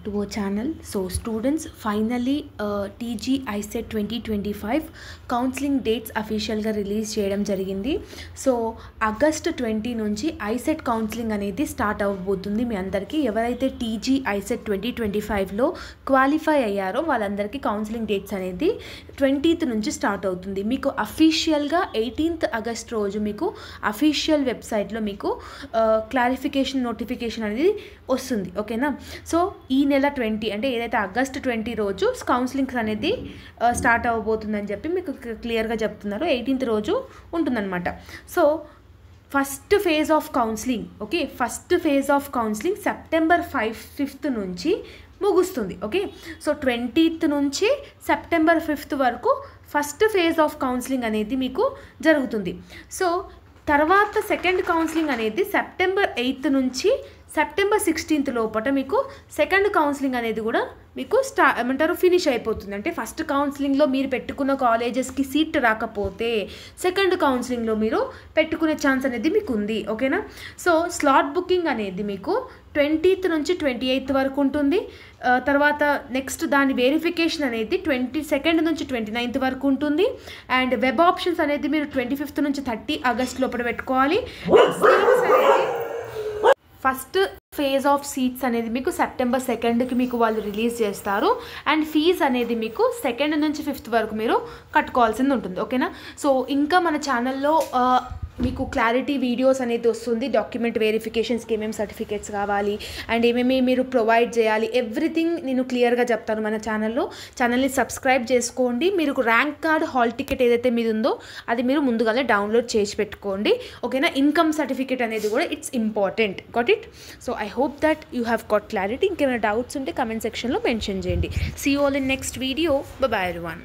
to our channel. So students, finally TG ICET 2025 counseling dates official గా release చేయడం జరిగింది. So August 20 నుంచి ICET counselling అనేది start అవ్వబోతుంది. మీ అందరికీ ఎవరైతే టీజీ ఐసెట్ 2025లో క్వాలిఫై అయ్యారో వాళ్ళందరికీ కౌన్సిలింగ్ డేట్స్ అనేది 20th నుంచి స్టార్ట్ అవుతుంది. మీకు అఫీషియల్గా 18th ఆగస్ట్ రోజు మీకు అఫీషియల్ వెబ్సైట్లో మీకు క్లారిఫికేషన్ నోటిఫికేషన్ అనేది వస్తుంది. ఓకేనా. సో ఈ నెల 20 అంటే ఏదైతే ఆగస్ట్ 20 రోజు కౌన్సిలింగ్స్ అనేది స్టార్ట్ అవ్వబోతుందని చెప్పి మీకు క్లియర్గా చెప్తున్నారు. 18th రోజు ఉంటుందన్నమాట. So first phase of counselling, okay, first phase of counselling September 5th నుంచి ముగుస్తుంది. ఓకే. సో 20th నుంచి సెప్టెంబర్ 5th వరకు ఫస్ట్ ఫేజ్ ఆఫ్ కౌన్సిలింగ్ అనేది మీకు జరుగుతుంది. సో తర్వాత సెకండ్ కౌన్సిలింగ్ అనేది సెప్టెంబర్ 8th నుంచి సెప్టెంబర్ 16th లోపల మీకు సెకండ్ కౌన్సిలింగ్ అనేది కూడా మీకు ఏమంటారు ఫినిష్ అయిపోతుంది. అంటే ఫస్ట్ కౌన్సిలింగ్లో మీరు పెట్టుకున్న కాలేజెస్కి సీట్ రాకపోతే సెకండ్ కౌన్సిలింగ్లో మీరు పెట్టుకునే ఛాన్స్ అనేది మీకు ఉంది. ఓకేనా. సో స్లాట్ బుకింగ్ అనేది మీకు 20th నుంచి 28th వరకు ఉంటుంది. తర్వాత నెక్స్ట్ దాని వెరిఫికేషన్ అనేది 22nd నుంచి 29th వరకు ఉంటుంది. అండ్ వెబ్ ఆప్షన్స్ అనేది మీరు 25th నుంచి 30 ఆగస్ట్ లోపల పెట్టుకోవాలి. ఫస్ట్ ఫేజ్ ఆఫ్ సీట్స్ అనేది మీకు సెప్టెంబర్ 2కి మీకు వాళ్ళు రిలీజ్ చేస్తారు. అండ్ ఫీజ్ అనేది మీకు 2nd నుంచి 5th వరకు మీరు కట్టుకోవాల్సింది ఉంటుంది. ఓకేనా. సో ఇంకా మన ఛానల్లో మీకు క్లారిటీ వీడియోస్ అనేది వస్తుంది. డాక్యుమెంట్ వెరిఫికేషన్స్కి ఏమేమి సర్టిఫికేట్స్ కావాలి అండ్ ఏమేమి మీరు ప్రొవైడ్ చేయాలి, ఎవ్రీథింగ్ నేను క్లియర్గా చెప్తాను మన ఛానల్లో. ఛానల్ని సబ్స్క్రైబ్ చేసుకోండి. మీరు ర్యాంక్ కార్డ్ హాల్ టికెట్ ఏదైతే మీద ఉందో అది మీరు ముందుగానే డౌన్లోడ్ చేసి పెట్టుకోండి. ఓకేనా. ఇన్కమ్ సర్టిఫికేట్ అనేది కూడా it's important. Got it. So I hope that you have got clarity. ఇంకేమైనా డౌట్స్ ఉంటే కమెంట్ సెక్షన్లో మెన్షన్ చేయండి. See you all in next video. Bye bye everyone.